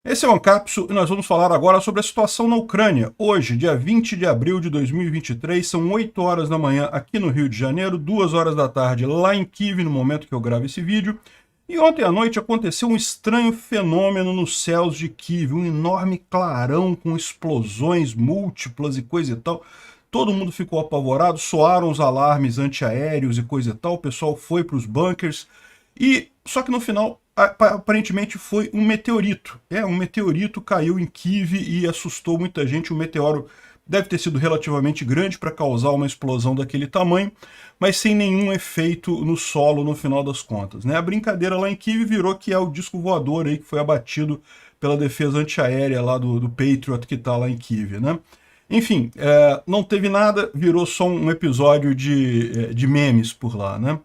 Esse é o Ancapsu e nós vamos falar agora sobre a situação na Ucrânia. Hoje, dia 20 de abril de 2023, são 8 horas da manhã aqui no Rio de Janeiro, 2 horas da tarde lá em Kiev, no momento que eu gravo esse vídeo. E ontem à noite aconteceu um estranho fenômeno nos céus de Kiev, um enorme clarão com explosões múltiplas e coisa e tal. Todo mundo ficou apavorado, soaram os alarmes antiaéreos e coisa e tal, o pessoal foi para os bunkers, só que no final aparentemente foi um meteorito. Um meteorito caiu em Kiev e assustou muita gente. O meteoro deve ter sido relativamente grande para causar uma explosão daquele tamanho, mas sem nenhum efeito no solo no final das contas, né? A brincadeira lá em Kiev virou que é o disco voador aí que foi abatido pela defesa antiaérea lá do Patriot que está lá em Kiev, né? Enfim, não teve nada, virou só um episódio de memes por lá, né?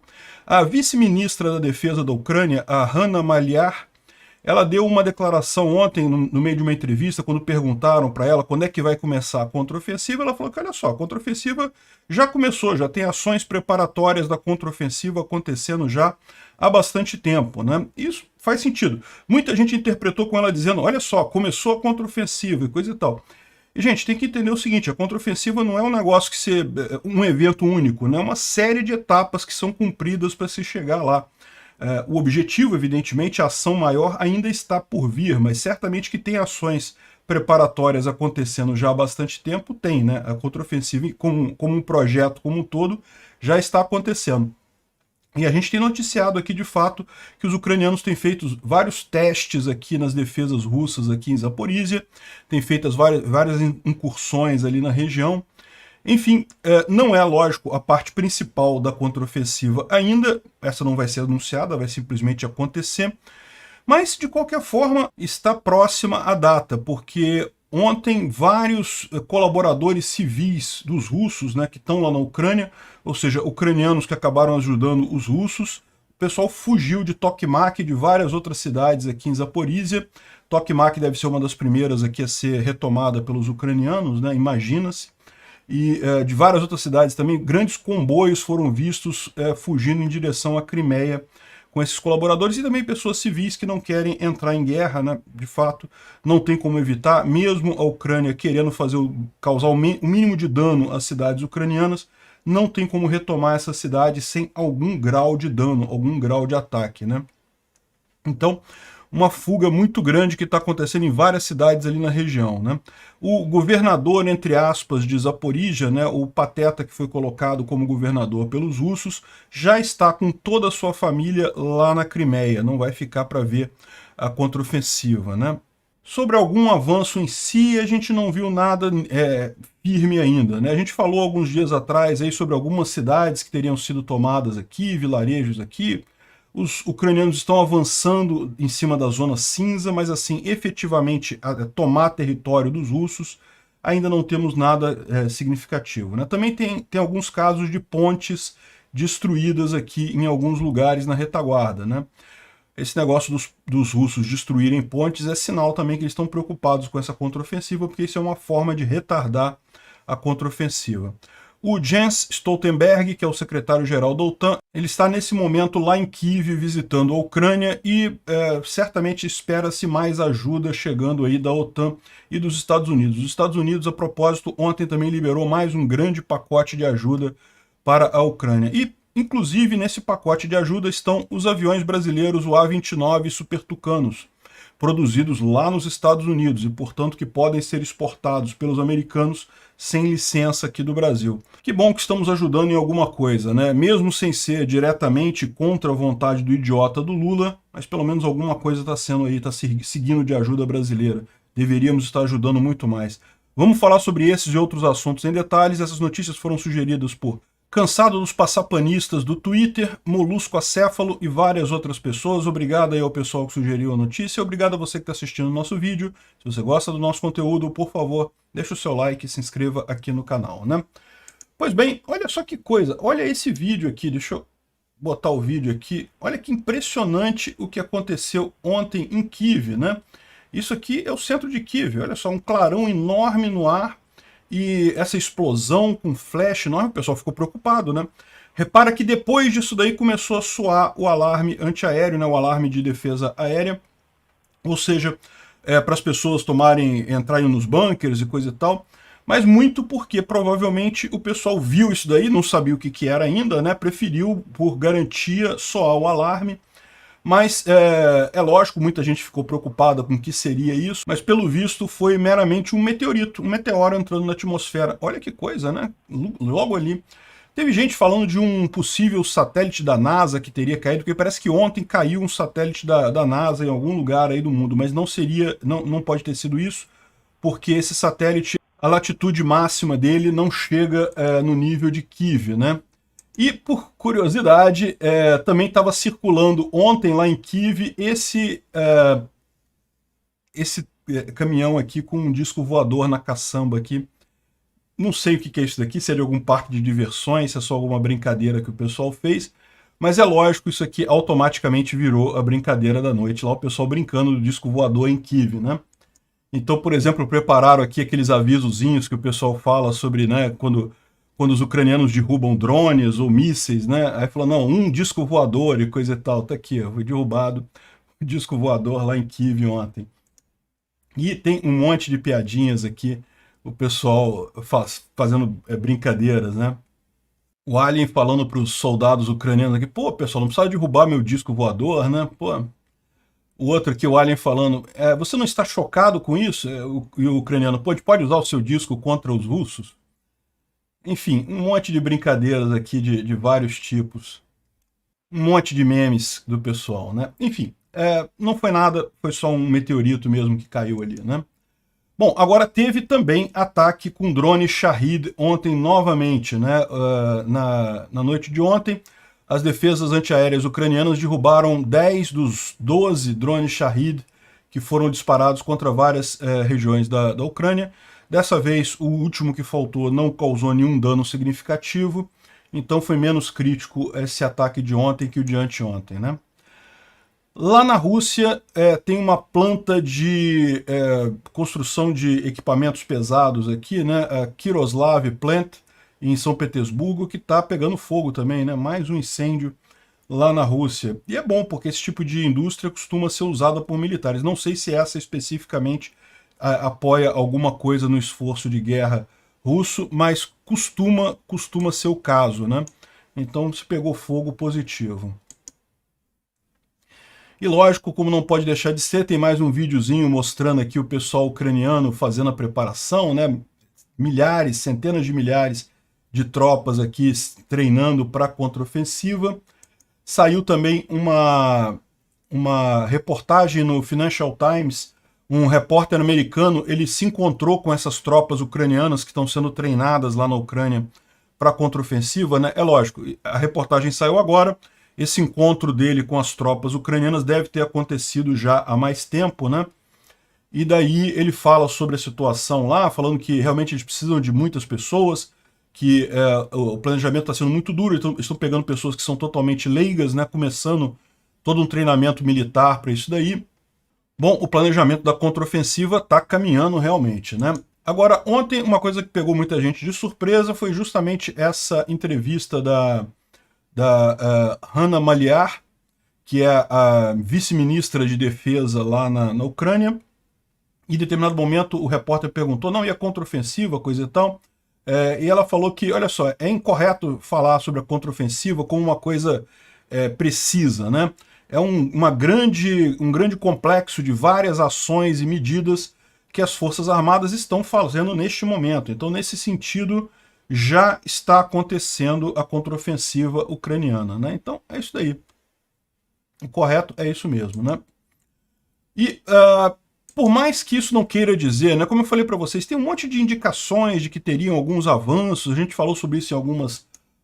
A vice-ministra da Defesa da Ucrânia, a Hanna Maliar, ela deu uma declaração ontem, no meio de uma entrevista, quando perguntaram para ela quando é que vai começar a contraofensiva. Ela falou que, olha só, a contraofensiva já começou, já tem ações preparatórias da contraofensiva acontecendo já há bastante tempo, né? Isso faz sentido. Muita gente interpretou com ela dizendo, olha só, começou a contraofensiva e coisa e tal. E, gente, tem que entender o seguinte, a contraofensiva não é um negócio que se... um evento único, né? É uma série de etapas que são cumpridas para se chegar lá. O objetivo, evidentemente, a ação maior ainda está por vir, mas certamente que tem ações preparatórias acontecendo já há bastante tempo, tem, né? A contraofensiva, como um projeto como um todo, já está acontecendo. E a gente tem noticiado aqui, de fato, que os ucranianos têm feito vários testes aqui nas defesas russas aqui em Zaporizhia, têm feito várias incursões ali na região. Enfim, não é, lógico, a parte principal da contraofensiva ainda, essa não vai ser anunciada, vai simplesmente acontecer, mas, de qualquer forma, está próxima a data, porque ontem vários colaboradores civis dos russos, né, que estão lá na Ucrânia, ou seja, ucranianos que acabaram ajudando os russos, o pessoal fugiu de Tokmak e de várias outras cidades aqui em Zaporizhia. Tokmak deve ser uma das primeiras aqui a ser retomada pelos ucranianos, né, imagina-se. E de várias outras cidades também, grandes comboios foram vistos fugindo em direção à Crimeia com esses colaboradores e também pessoas civis que não querem entrar em guerra, né? De fato, não tem como evitar, mesmo a Ucrânia querendo causar o mínimo de dano às cidades ucranianas, não tem como retomar essa cidade sem algum grau de dano, algum grau de ataque, né? Então, uma fuga muito grande que está acontecendo em várias cidades ali na região, né? O governador, entre aspas, de Zaporizhia, né, o pateta que foi colocado como governador pelos russos, já está com toda a sua família lá na Crimeia, não vai ficar para ver a contraofensiva, né? Sobre algum avanço em si, a gente não viu nada firme ainda, né? A gente falou alguns dias atrás aí sobre algumas cidades que teriam sido tomadas aqui, vilarejos aqui. Os ucranianos estão avançando em cima da zona cinza, mas assim, efetivamente tomar território dos russos, ainda não temos nada significativo, né? Também tem alguns casos de pontes destruídas aqui em alguns lugares na retaguarda, né? Esse negócio dos russos destruírem pontes é sinal também que eles estão preocupados com essa contraofensiva, porque isso é uma forma de retardar a contraofensiva. O Jens Stoltenberg, que é o secretário-geral da OTAN, ele está nesse momento lá em Kiev visitando a Ucrânia e certamente espera-se mais ajuda chegando aí da OTAN e dos Estados Unidos. Os Estados Unidos, a propósito, ontem também liberou mais um grande pacote de ajuda para a Ucrânia. E, inclusive, nesse pacote de ajuda estão os aviões brasileiros, o A-29 Super Tucanos, produzidos lá nos Estados Unidos e, portanto, que podem ser exportados pelos americanos sem licença aqui do Brasil. Que bom que estamos ajudando em alguma coisa, né? Mesmo sem ser diretamente contra a vontade do idiota do Lula, mas pelo menos alguma coisa está sendo aí, está seguindo de ajuda brasileira. Deveríamos estar ajudando muito mais. Vamos falar sobre esses e outros assuntos em detalhes. Essas notícias foram sugeridas por Cansado dos Passapanistas do Twitter, Molusco Acéfalo e várias outras pessoas. Obrigado aí ao pessoal que sugeriu a notícia. Obrigado a você que está assistindo o nosso vídeo. Se você gosta do nosso conteúdo, por favor, deixa o seu like e se inscreva aqui no canal, né? Pois bem, olha só que coisa. Olha esse vídeo aqui. Deixa eu botar o vídeo aqui. Olha que impressionante o que aconteceu ontem em Kiev, né? Isso aqui é o centro de Kiev. Olha só, um clarão enorme no ar. E essa explosão com flash enorme, o pessoal ficou preocupado, né? Repara que depois disso daí começou a soar o alarme antiaéreo, né? O alarme de defesa aérea. Ou seja, para as pessoas entrarem nos bunkers e coisa e tal, mas muito porque provavelmente o pessoal viu isso daí, não sabia o que era ainda, né? Preferiu, por garantia, soar o alarme. Mas é lógico, muita gente ficou preocupada com o que seria isso, mas pelo visto foi meramente um meteorito, um meteoro entrando na atmosfera. Olha que coisa, né? Logo ali. Teve gente falando de um possível satélite da NASA que teria caído, porque parece que ontem caiu um satélite da NASA em algum lugar aí do mundo, mas não seria, não pode ter sido isso, porque esse satélite, a latitude máxima dele não chega no nível de Kiev, né? E, por curiosidade, também estava circulando ontem lá em Kiev esse caminhão aqui com um disco voador na caçamba aqui. Não sei o que é isso daqui, se é de algum parque de diversões, se é só alguma brincadeira que o pessoal fez, mas é lógico, isso aqui automaticamente virou a brincadeira da noite, lá o pessoal brincando do disco voador em Kiev, né? Então, por exemplo, prepararam aqui aqueles avisozinhos que o pessoal fala sobre, né, quando os ucranianos derrubam drones ou mísseis, né? Aí falou, não, um disco voador e coisa e tal. Tá aqui, ó, foi derrubado o disco voador lá em Kiev ontem. E tem um monte de piadinhas aqui, o pessoal fazendo brincadeiras, né? O Alien falando para os soldados ucranianos aqui, pô, pessoal, não precisa derrubar meu disco voador, né? Pô. O outro aqui, o Alien falando, você não está chocado com isso? E o ucraniano, pode usar o seu disco contra os russos? Enfim, um monte de brincadeiras aqui de vários tipos. Um monte de memes do pessoal, né? Enfim, não foi nada, foi só um meteorito mesmo que caiu ali, né? Bom, agora teve também ataque com drone Shahid ontem novamente, né? Na noite de ontem, as defesas antiaéreas ucranianas derrubaram 10 dos 12 drones Shahid que foram disparados contra várias regiões da Ucrânia. Dessa vez, o último que faltou não causou nenhum dano significativo, então foi menos crítico esse ataque de ontem que o de anteontem, né? Lá na Rússia tem uma planta de construção de equipamentos pesados aqui, né? A Kiroslav Plant, em São Petersburgo, que está pegando fogo também, né? Mais um incêndio lá na Rússia. E é bom, porque esse tipo de indústria costuma ser usada por militares. Não sei se essa especificamente apoia alguma coisa no esforço de guerra russo, mas costuma ser o caso, né? Então se pegou fogo, positivo. E lógico, como não pode deixar de ser, tem mais um videozinho mostrando aqui o pessoal ucraniano fazendo a preparação, né? Milhares, centenas de milhares de tropas aqui treinando para a contraofensiva. Saiu também uma reportagem no Financial Times. Um repórter americano, ele se encontrou com essas tropas ucranianas que estão sendo treinadas lá na Ucrânia para a contraofensiva, né? É lógico, a reportagem saiu agora, esse encontro dele com as tropas ucranianas deve ter acontecido já há mais tempo, né? E daí ele fala sobre a situação lá, falando que realmente eles precisam de muitas pessoas, que o planejamento está sendo muito duro, então estão pegando pessoas que são totalmente leigas, né? Começando todo um treinamento militar para isso daí. Bom, o planejamento da contraofensiva está caminhando realmente, né? Agora, ontem, uma coisa que pegou muita gente de surpresa foi justamente essa entrevista da Hanna Maliar, que é a vice-ministra de defesa lá na Ucrânia. Em determinado momento, o repórter perguntou, não, e a contraofensiva, coisa e tal? E ela falou que, olha só, é incorreto falar sobre a contraofensiva como uma coisa precisa, né? É um grande complexo de várias ações e medidas que as Forças Armadas estão fazendo neste momento. Então, nesse sentido, já está acontecendo a contraofensiva ucraniana, né? Então, é isso daí. O correto é isso mesmo, né? E, por mais que isso não queira dizer, né? Como eu falei para vocês, tem um monte de indicações de que teriam alguns avanços, a gente falou sobre isso em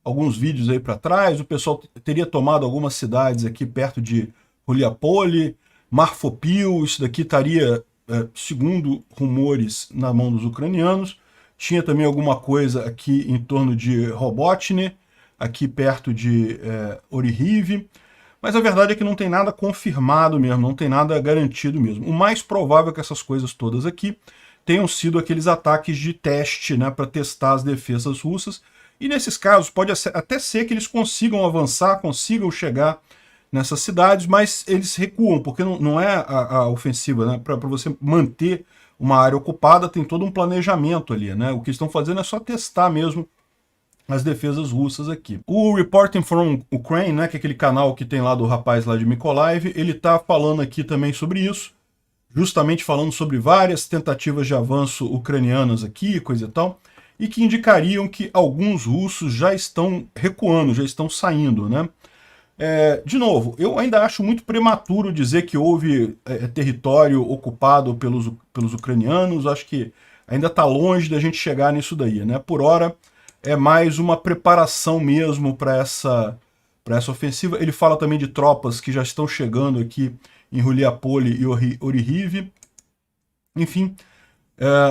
alguns vídeos aí para trás, o pessoal teria tomado algumas cidades aqui perto de Ruliapole, Marfopil, isso daqui estaria, segundo rumores, na mão dos ucranianos. Tinha também alguma coisa aqui em torno de Robotne, aqui perto de Orihiv, mas a verdade é que não tem nada confirmado mesmo, não tem nada garantido mesmo. O mais provável é que essas coisas todas aqui tenham sido aqueles ataques de teste, né, para testar as defesas russas. E nesses casos pode até ser que eles consigam avançar, consigam chegar nessas cidades, mas eles recuam, porque não é a ofensiva, né? Para você manter uma área ocupada tem todo um planejamento ali, né? O que estão fazendo é só testar mesmo as defesas russas aqui. O Reporting from Ukraine, né, que é aquele canal que tem lá do rapaz lá de Mykolaiv, ele tá falando aqui também sobre isso, justamente falando sobre várias tentativas de avanço ucranianas aqui, coisa e tal, e que indicariam que alguns russos já estão recuando, já estão saindo, né? De novo, eu ainda acho muito prematuro dizer que houve território ocupado pelos ucranianos, acho que ainda está longe da gente chegar nisso daí, né? Por hora, é mais uma preparação mesmo para essa ofensiva. Ele fala também de tropas que já estão chegando aqui em Ruliapole e Orihiv. Enfim,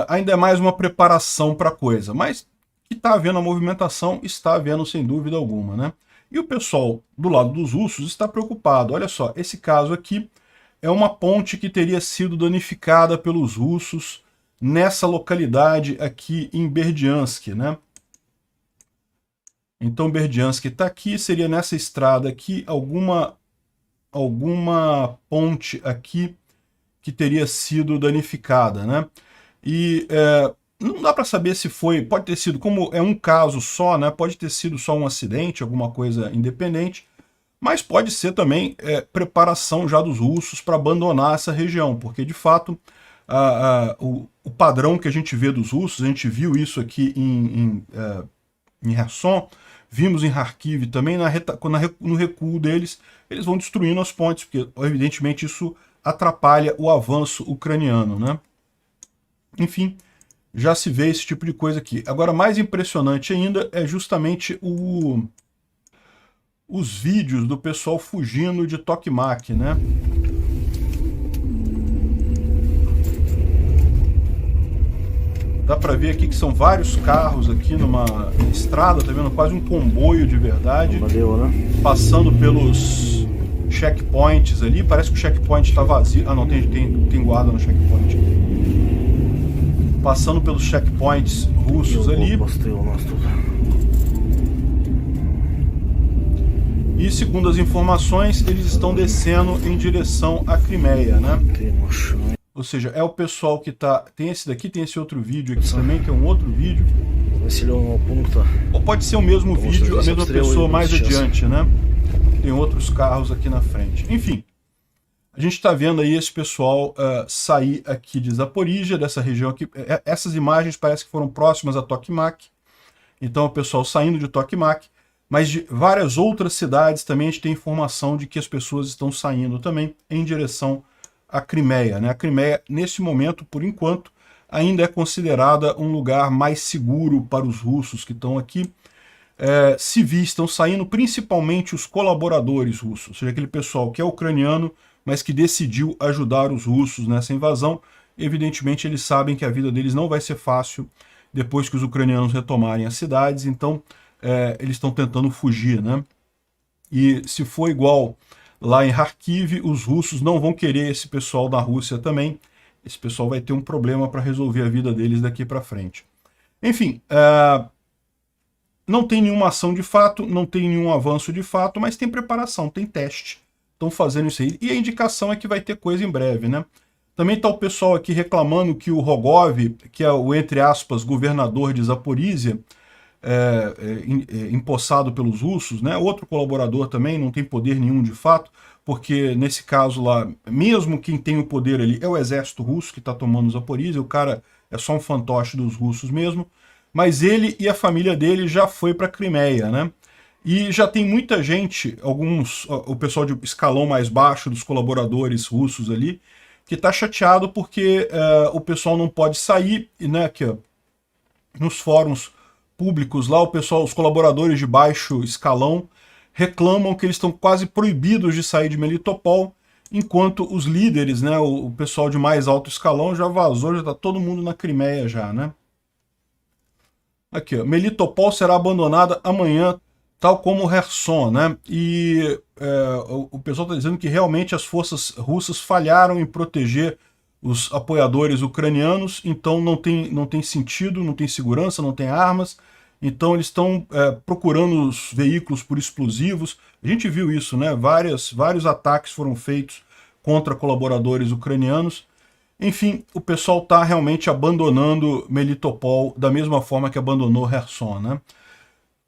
ainda é mais uma preparação para a coisa, mas que está havendo a movimentação, está havendo sem dúvida alguma, né? E o pessoal do lado dos russos está preocupado. Olha só, esse caso aqui é uma ponte que teria sido danificada pelos russos nessa localidade aqui em Berdiansk, né? Então Berdiansk está aqui, seria nessa estrada aqui alguma ponte aqui que teria sido danificada, né? E não dá para saber se foi, pode ter sido, como é um caso só, né? Pode ter sido só um acidente, alguma coisa independente, mas pode ser também preparação já dos russos para abandonar essa região, porque de fato o padrão que a gente vê dos russos, a gente viu isso aqui em Kherson, vimos em Kharkiv também, no recuo deles, eles vão destruindo as pontes, porque evidentemente isso atrapalha o avanço ucraniano, né? Enfim, já se vê esse tipo de coisa aqui. Agora, mais impressionante ainda é justamente os vídeos do pessoal fugindo de Tokmak, né? Dá para ver aqui que são vários carros aqui numa estrada, tá vendo? Quase um comboio de verdade. Valeu, né? Passando pelos checkpoints ali. Parece que o checkpoint está vazio. Ah, não, tem guarda no checkpoint. Passando pelos checkpoints russos ali. E segundo as informações, eles estão descendo em direção à Crimeia, né? Ou seja, é o pessoal que tá... Tem esse daqui, tem esse outro vídeo aqui também, que é um outro vídeo. Ou pode ser o mesmo vídeo, a mesma pessoa mais adiante, né? Tem outros carros aqui na frente. Enfim, a gente está vendo aí esse pessoal sair aqui de Zaporizhia, dessa região aqui. Essas imagens parecem que foram próximas a Tokmak. Então, o pessoal saindo de Tokmak. Mas de várias outras cidades também a gente tem informação de que as pessoas estão saindo também em direção à Crimeia, né? A Crimeia, nesse momento, por enquanto, ainda é considerada um lugar mais seguro para os russos que estão aqui. Civis estão saindo, principalmente os colaboradores russos, ou seja, aquele pessoal que é ucraniano, mas que decidiu ajudar os russos nessa invasão. Evidentemente, eles sabem que a vida deles não vai ser fácil depois que os ucranianos retomarem as cidades, então eles estão tentando fugir, né? E se for igual lá em Kharkiv, os russos não vão querer esse pessoal da Rússia também. Esse pessoal vai ter um problema para resolver a vida deles daqui para frente. Enfim, não tem nenhuma ação de fato, não tem nenhum avanço de fato, mas tem preparação, tem teste. Estão fazendo isso aí. E a indicação é que vai ter coisa em breve, né? Também está o pessoal aqui reclamando que o Rogov, que é o, entre aspas, governador de Zaporizhia, empossado pelos russos, né? Outro colaborador também, não tem poder nenhum de fato, porque nesse caso lá, mesmo quem tem o poder ali é o exército russo que está tomando Zaporizhia, o cara é só um fantoche dos russos mesmo, mas ele e a família dele já foi para a Crimeia, né? E já tem muita gente, o pessoal de escalão mais baixo dos colaboradores russos ali, que está chateado porque o pessoal não pode sair, né? Aqui, ó, nos fóruns públicos lá, os colaboradores de baixo escalão reclamam que eles estão quase proibidos de sair de Melitopol, enquanto os líderes, né, o pessoal de mais alto escalão já vazou, já está todo mundo na Crimeia já, né? Aqui, ó, Melitopol será abandonada amanhã, tal como Kherson, né? E o pessoal está dizendo que realmente as forças russas falharam em proteger os apoiadores ucranianos, então não tem sentido, não tem segurança, não tem armas, Então eles estão procurando os veículos por explosivos. A gente viu isso, né? Vários ataques foram feitos contra colaboradores ucranianos. Enfim, o pessoal está realmente abandonando Melitopol da mesma forma que abandonou Kherson, né?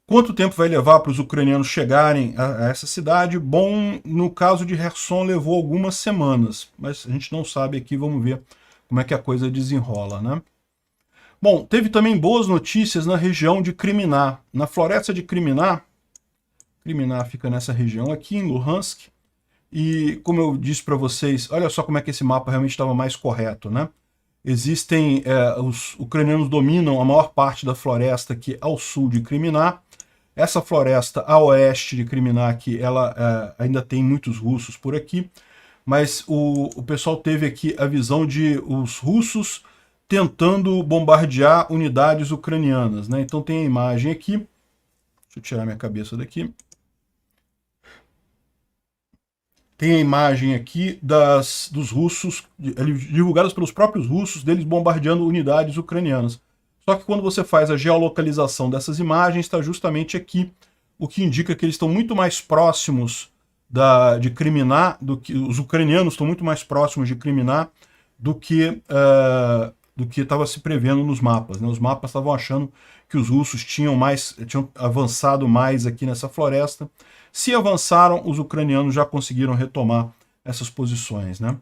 Quanto tempo vai levar para os ucranianos chegarem a essa cidade? Bom, no caso de Kherson levou algumas semanas, mas a gente não sabe aqui, vamos ver como é que a coisa desenrola, né? Bom, teve também boas notícias na região de Kriminá. Na floresta de Kriminá fica nessa região aqui, em Luhansk, e como eu disse para vocês, olha só como é que esse mapa realmente estava mais correto, né? Os ucranianos dominam a maior parte da floresta aqui ao sul de Kriminá. Essa floresta a oeste de Kriminá aqui, ela ainda tem muitos russos por aqui, mas o pessoal teve aqui a visão de os russos tentando bombardear unidades ucranianas, né? Então tem a imagem aqui, deixa eu tirar minha cabeça daqui. Tem a imagem aqui dos russos, divulgadas pelos próprios russos, deles bombardeando unidades ucranianas. Só que quando você faz a geolocalização dessas imagens, está justamente aqui, o que indica que eles estão muito mais próximos de Kriminá, os ucranianos estão muito mais próximos de Kriminá do que estava se prevendo nos mapas, né? Os mapas estavam achando que os russos tinham avançado mais aqui nessa floresta. Se avançaram, os ucranianos já conseguiram retomar essas posições, né?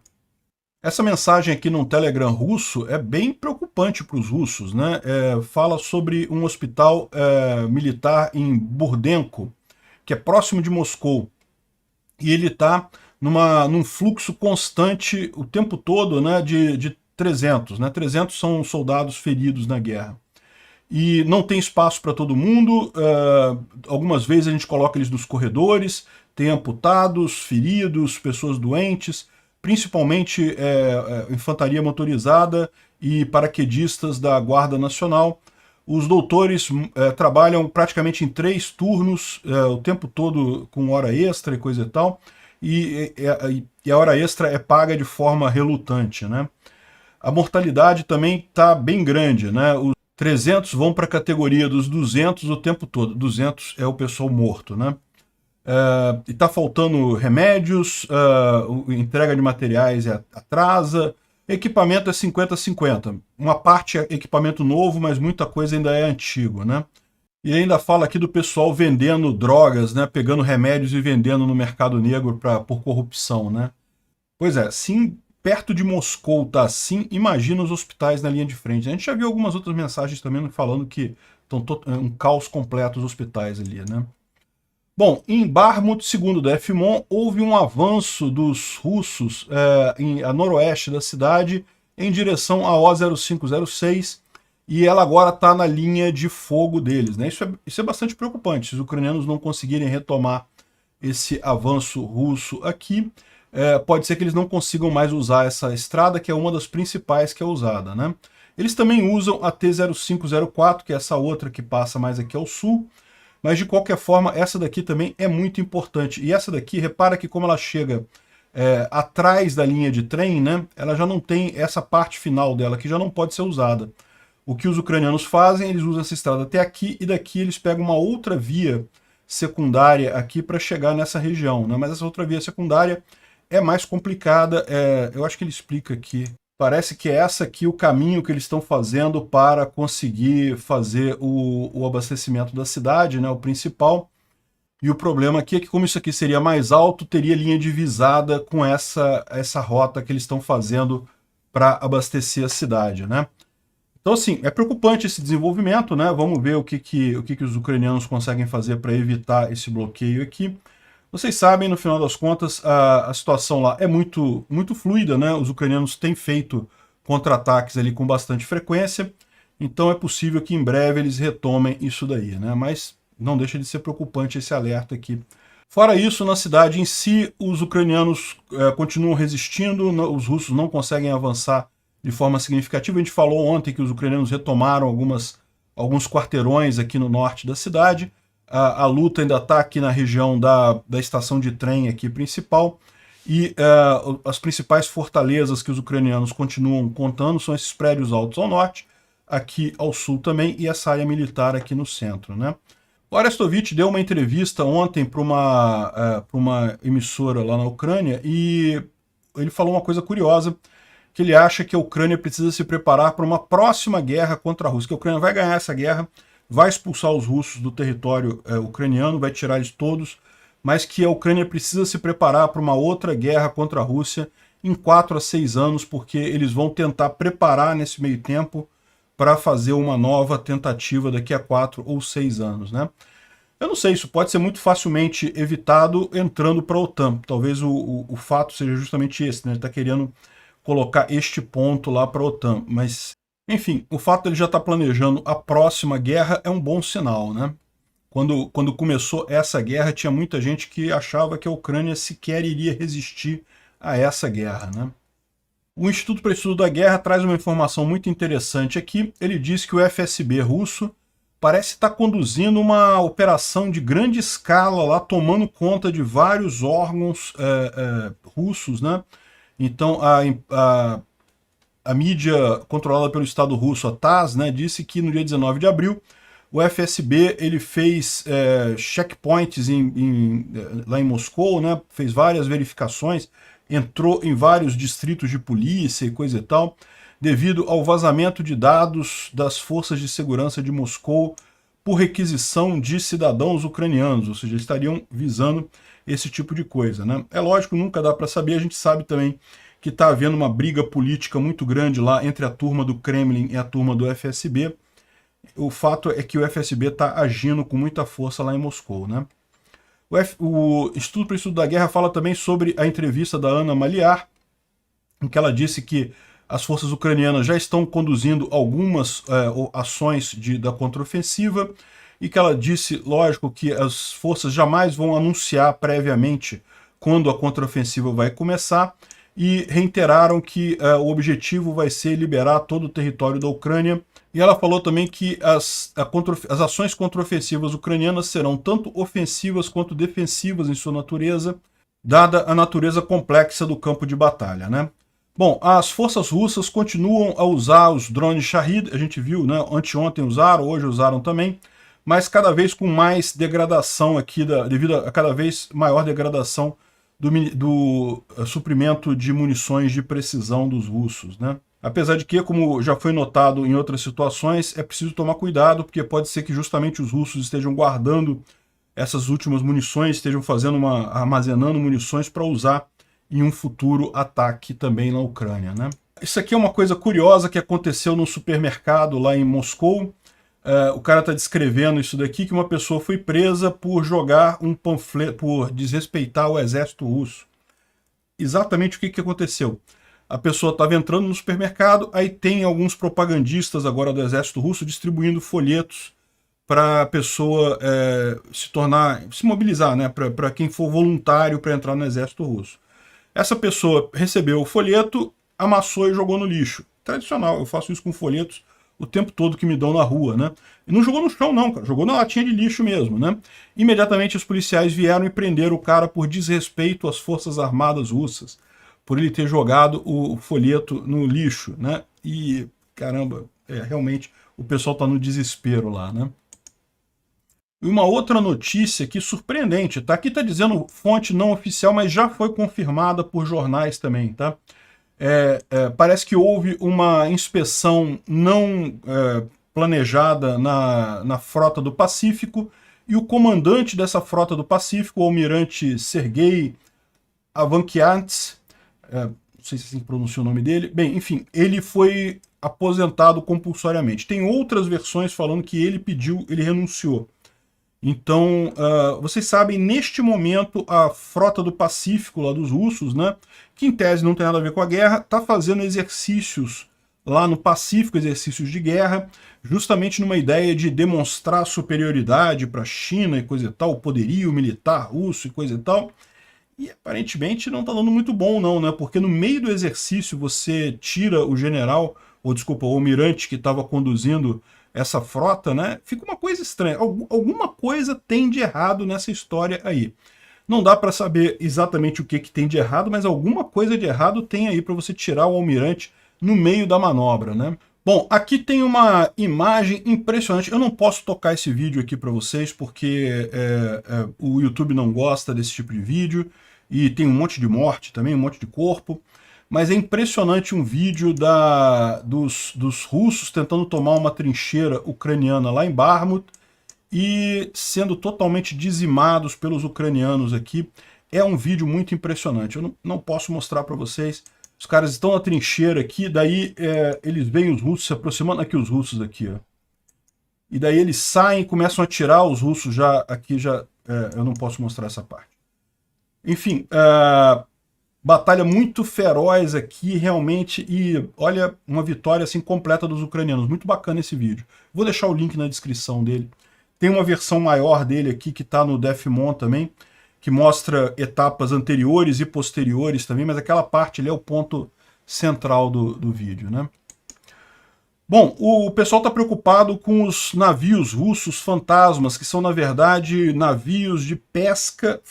Essa mensagem aqui no Telegram russo é bem preocupante para os russos, né? Fala sobre um hospital militar em Burdenko, que é próximo de Moscou. E ele está num fluxo constante o tempo todo, né, de 300. Né? 300 são soldados feridos na guerra. E não tem espaço para todo mundo, algumas vezes a gente coloca eles nos corredores, tem amputados, feridos, pessoas doentes, principalmente infantaria motorizada e paraquedistas da Guarda Nacional. Os doutores trabalham praticamente em 3 turnos, o tempo todo com hora extra e coisa e tal, e a hora extra é paga de forma relutante, né? A mortalidade também está bem grande, né? Os 300 vão para a categoria dos 200 o tempo todo. 200 é o pessoal morto, né? E está faltando remédios, entrega de materiais atrasa, equipamento é 50-50. Uma parte é equipamento novo, mas muita coisa ainda é antigo, né? E ainda fala aqui do pessoal vendendo drogas, né? Pegando remédios e vendendo no mercado negro por corrupção, né? Pois é, sim. Perto de Moscou tá assim, imagina os hospitais na linha de frente. A gente já viu algumas outras mensagens também falando que estão um caos completo os hospitais ali, né? Bom, em Bakhmut, segundo o FMON, houve um avanço dos russos a noroeste da cidade em direção à O0506 e ela agora está na linha de fogo deles, né? Isso é bastante preocupante, se os ucranianos não conseguirem retomar esse avanço russo aqui. Pode ser que eles não consigam mais usar essa estrada, que é uma das principais que é usada, né? Eles também usam a T0504, que é essa outra que passa mais aqui ao sul, mas de qualquer forma, essa daqui também é muito importante. E essa daqui, repara que como ela chega atrás da linha de trem, né, ela já não tem essa parte final dela, que já não pode ser usada. O que os ucranianos fazem, eles usam essa estrada até aqui, e daqui eles pegam uma outra via secundária aqui para chegar nessa região, né? Mas essa outra via secundária é mais complicada, eu acho que ele explica aqui. Parece que é essa aqui o caminho que eles estão fazendo para conseguir fazer o abastecimento da cidade, né, o principal. E o problema aqui é que como isso aqui seria mais alto, teria linha divisada com essa rota que eles estão fazendo para abastecer a cidade, né? Então, assim, é preocupante esse desenvolvimento, né? Vamos ver o que os ucranianos conseguem fazer para evitar esse bloqueio aqui. Vocês sabem, no final das contas, a situação lá é muito, muito fluida, né? Os ucranianos têm feito contra-ataques ali com bastante frequência, então é possível que em breve eles retomem isso daí, né? Mas não deixa de ser preocupante esse alerta aqui. Fora isso, na cidade em si, os ucranianos continuam resistindo, os russos não conseguem avançar de forma significativa. A gente falou ontem que os ucranianos retomaram alguns quarteirões aqui no norte da cidade. A luta ainda está aqui na região da estação de trem aqui principal, e as principais fortalezas que os ucranianos continuam contando são esses prédios altos ao norte, aqui ao sul também, e essa área militar aqui no centro, né? O Arestovich deu uma entrevista ontem para uma emissora lá na Ucrânia e ele falou uma coisa curiosa, que ele acha que a Ucrânia precisa se preparar para uma próxima guerra contra a Rússia, que a Ucrânia vai ganhar essa guerra, vai expulsar os russos do território ucraniano, vai tirar eles todos, mas que a Ucrânia precisa se preparar para uma outra guerra contra a Rússia em 4 a 6 anos, porque eles vão tentar preparar nesse meio tempo para fazer uma nova tentativa daqui a 4 ou 6 anos, né? Eu não sei, isso pode ser muito facilmente evitado entrando para a OTAN. Talvez o fato seja justamente esse, né? Ele está querendo colocar este ponto lá para a OTAN. Mas, enfim, o fato de ele já estar planejando a próxima guerra é um bom sinal, né? Quando começou essa guerra, tinha muita gente que achava que a Ucrânia sequer iria resistir a essa guerra, né? O Instituto para Estudo da Guerra traz uma informação muito interessante aqui. Ele diz que o FSB russo parece estar conduzindo uma operação de grande escala lá, tomando conta de vários órgãos russos, né? Então, a mídia controlada pelo Estado russo, a TASS, né, disse que no dia 19 de abril, o FSB ele fez checkpoints lá em Moscou, né, fez várias verificações, entrou em vários distritos de polícia e coisa e tal, devido ao vazamento de dados das forças de segurança de Moscou por requisição de cidadãos ucranianos, ou seja, eles estariam visando esse tipo de coisa, né? É lógico, nunca dá para saber, a gente sabe também que está havendo uma briga política muito grande lá entre a turma do Kremlin e a turma do FSB. O fato é que o FSB está agindo com muita força lá em Moscou, né? O Instituto para o Estudo da Guerra fala também sobre a entrevista da Ana Maliar, em que ela disse que as forças ucranianas já estão conduzindo algumas ações da contraofensiva, e que ela disse, lógico, que as forças jamais vão anunciar previamente quando a contraofensiva vai começar, e reiteraram que o objetivo vai ser liberar todo o território da Ucrânia. E ela falou também que as ações contraofensivas ucranianas serão tanto ofensivas quanto defensivas em sua natureza, dada a natureza complexa do campo de batalha, né? Bom, as forças russas continuam a usar os drones Shahid, a gente viu, né? Anteontem usaram, hoje usaram também, mas cada vez com mais degradação aqui, devido a cada vez maior degradação do suprimento de munições de precisão dos russos, né? Apesar de que, como já foi notado em outras situações, é preciso tomar cuidado, porque pode ser que justamente os russos estejam guardando essas últimas munições, estejam armazenando munições para usar em um futuro ataque também na Ucrânia, né? Isso aqui é uma coisa curiosa que aconteceu no supermercado lá em Moscou. O cara está descrevendo isso daqui, que uma pessoa foi presa por jogar um panfleto, por desrespeitar o exército russo. Exatamente o que aconteceu? A pessoa estava entrando no supermercado, aí tem alguns propagandistas agora do exército russo distribuindo folhetos para a pessoa se mobilizar, né, para quem for voluntário para entrar no exército russo. Essa pessoa recebeu o folheto, amassou e jogou no lixo. Tradicional, eu faço isso com folhetos o tempo todo que me dão na rua, né? E não jogou no chão não, cara, jogou na latinha de lixo mesmo, né? Imediatamente os policiais vieram e prenderam o cara por desrespeito às forças armadas russas, por ele ter jogado o folheto no lixo, né? E, caramba, realmente o pessoal tá no desespero lá, né? E uma outra notícia aqui surpreendente, tá? Aqui tá dizendo fonte não oficial, mas já foi confirmada por jornais também, tá? Parece que houve uma inspeção não planejada na frota do Pacífico, e o comandante dessa frota do Pacífico, o almirante Sergei Avankiants, não sei se assim pronuncia o nome dele, bem, enfim, ele foi aposentado compulsoriamente. Tem outras versões falando que ele renunciou. Então, vocês sabem, neste momento, a frota do Pacífico, lá dos russos, né, que em tese não tem nada a ver com a guerra, está fazendo exercícios lá no Pacífico, exercícios de guerra, justamente numa ideia de demonstrar superioridade para a China e coisa e tal, o poderio militar russo e coisa e tal. E aparentemente não está dando muito bom não, né, porque no meio do exercício você tira o general, ou desculpa, o almirante que estava conduzindo essa frota, né? Fica uma coisa estranha. Alguma coisa tem de errado nessa história aí. Não dá para saber exatamente o que tem de errado, mas alguma coisa de errado tem aí para você tirar o almirante no meio da manobra, né? Bom, aqui tem uma imagem impressionante. Eu não posso tocar esse vídeo aqui para vocês porque o YouTube não gosta desse tipo de vídeo e tem um monte de morte também, um monte de corpo. Mas é impressionante um vídeo dos russos tentando tomar uma trincheira ucraniana lá em Bakhmut e sendo totalmente dizimados pelos ucranianos aqui. É um vídeo muito impressionante. Eu não posso mostrar para vocês. Os caras estão na trincheira aqui, daí eles veem os russos se aproximando. Aqui os russos aqui, ó. E daí eles saem, começam a atirar os russos eu não posso mostrar essa parte. Enfim, batalha muito feroz aqui, realmente, e olha, uma vitória assim completa dos ucranianos. Muito bacana esse vídeo. Vou deixar o link na descrição dele. Tem uma versão maior dele aqui que está no DefMon também, que mostra etapas anteriores e posteriores também, mas aquela parte ali é o ponto central do vídeo, né? Bom, o pessoal está preocupado com os navios russos fantasmas, que são, na verdade, navios de pesca,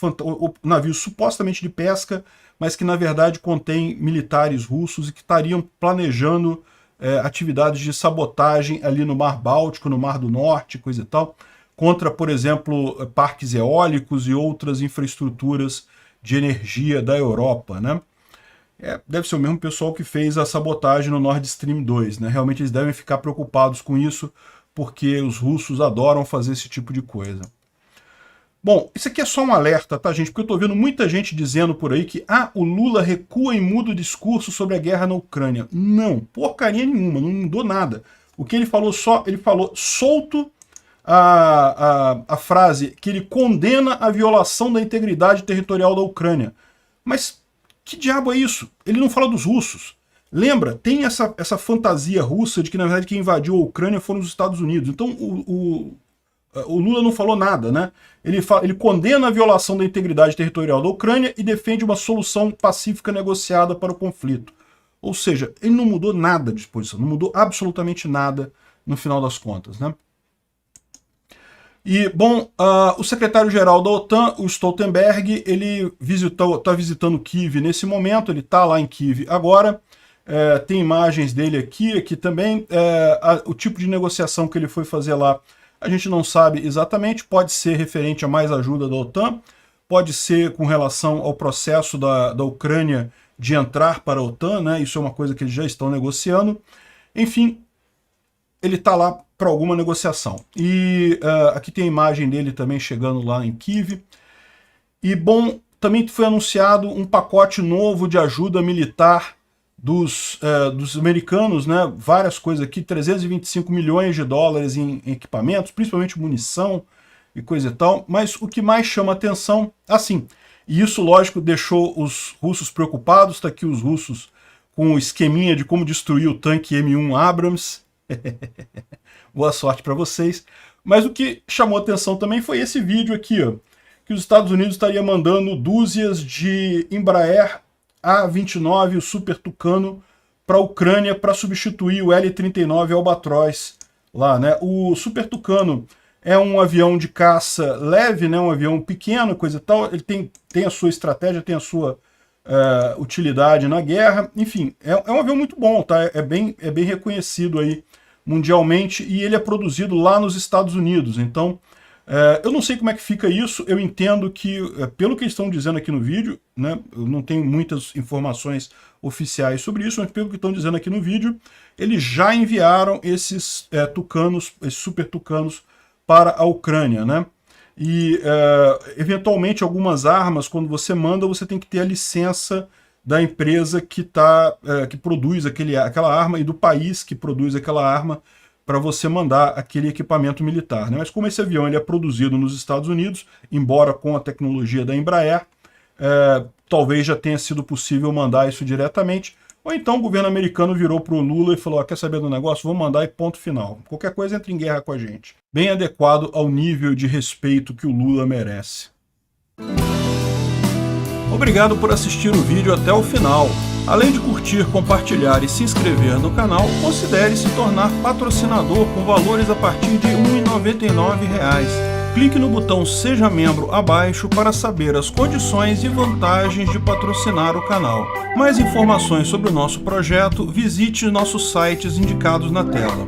navios supostamente de pesca, mas que, na verdade, contêm militares russos e que estariam planejando atividades de sabotagem ali no Mar Báltico, no Mar do Norte, coisa e tal, contra, por exemplo, parques eólicos e outras infraestruturas de energia da Europa, né? Deve ser o mesmo pessoal que fez a sabotagem no Nord Stream 2, né? Realmente eles devem ficar preocupados com isso, porque os russos adoram fazer esse tipo de coisa. Bom, isso aqui é só um alerta, tá, gente? Porque eu tô vendo muita gente dizendo por aí que o Lula recua e muda o discurso sobre a guerra na Ucrânia. Não, porcaria nenhuma, não mudou nada. O que ele falou solto a frase que ele condena a violação da integridade territorial da Ucrânia. Mas que diabo é isso? Ele não fala dos russos. Lembra, tem essa fantasia russa de que, na verdade, quem invadiu a Ucrânia foram os Estados Unidos. Então, o Lula não falou nada, né? Ele condena a violação da integridade territorial da Ucrânia e defende uma solução pacífica negociada para o conflito. Ou seja, ele não mudou nada de posição, não mudou absolutamente nada no final das contas, né? E, bom, o secretário-geral da OTAN, o Stoltenberg, ele está visitando Kiev nesse momento, ele está lá em Kiev agora, tem imagens dele aqui também, o tipo de negociação que ele foi fazer lá, a gente não sabe exatamente, pode ser referente a mais ajuda da OTAN, pode ser com relação ao processo da Ucrânia de entrar para a OTAN, né? Isso é uma coisa que eles já estão negociando, enfim, ele está lá para alguma negociação. E aqui tem a imagem dele também chegando lá em Kiev. E, bom, também foi anunciado um pacote novo de ajuda militar dos americanos, né? Várias coisas aqui, 325 milhões de dólares em equipamentos, principalmente munição e coisa e tal. Mas o que mais chama atenção, assim, e isso, lógico, deixou os russos preocupados, está aqui os russos com o esqueminha de como destruir o tanque M1 Abrams. Boa sorte para vocês. Mas o que chamou atenção também foi esse vídeo aqui, ó, que os Estados Unidos estaria mandando dúzias de Embraer A-29, o Super Tucano, para a Ucrânia para substituir o L-39 Albatross lá, né? O Super Tucano é um avião de caça leve, né? Um avião pequeno, coisa e tal. Ele tem a sua estratégia, tem a sua utilidade na guerra. Enfim, é um avião muito bom, tá? É bem reconhecido aí mundialmente, e ele é produzido lá nos Estados Unidos. Então, eu não sei como é que fica isso, eu entendo que, pelo que eles estão dizendo aqui no vídeo, né, eu não tenho muitas informações oficiais sobre isso, mas pelo que estão dizendo aqui no vídeo, eles já enviaram esses tucanos, esses super tucanos, para a Ucrânia, né? E, eventualmente, algumas armas, quando você manda, você tem que ter a licença da empresa que produz aquela arma e do país que produz aquela arma para você mandar aquele equipamento militar, né? Mas como esse avião ele é produzido nos Estados Unidos, embora com a tecnologia da Embraer, talvez já tenha sido possível mandar isso diretamente, ou então o governo americano virou para o Lula e falou, quer saber do negócio? Vou mandar e ponto final. Qualquer coisa entra em guerra com a gente. Bem adequado ao nível de respeito que o Lula merece. Obrigado por assistir o vídeo até o final. Além de curtir, compartilhar e se inscrever no canal, considere se tornar patrocinador com valores a partir de R$ 1,99. Clique no botão Seja Membro abaixo para saber as condições e vantagens de patrocinar o canal. Mais informações sobre o nosso projeto, visite nossos sites indicados na tela.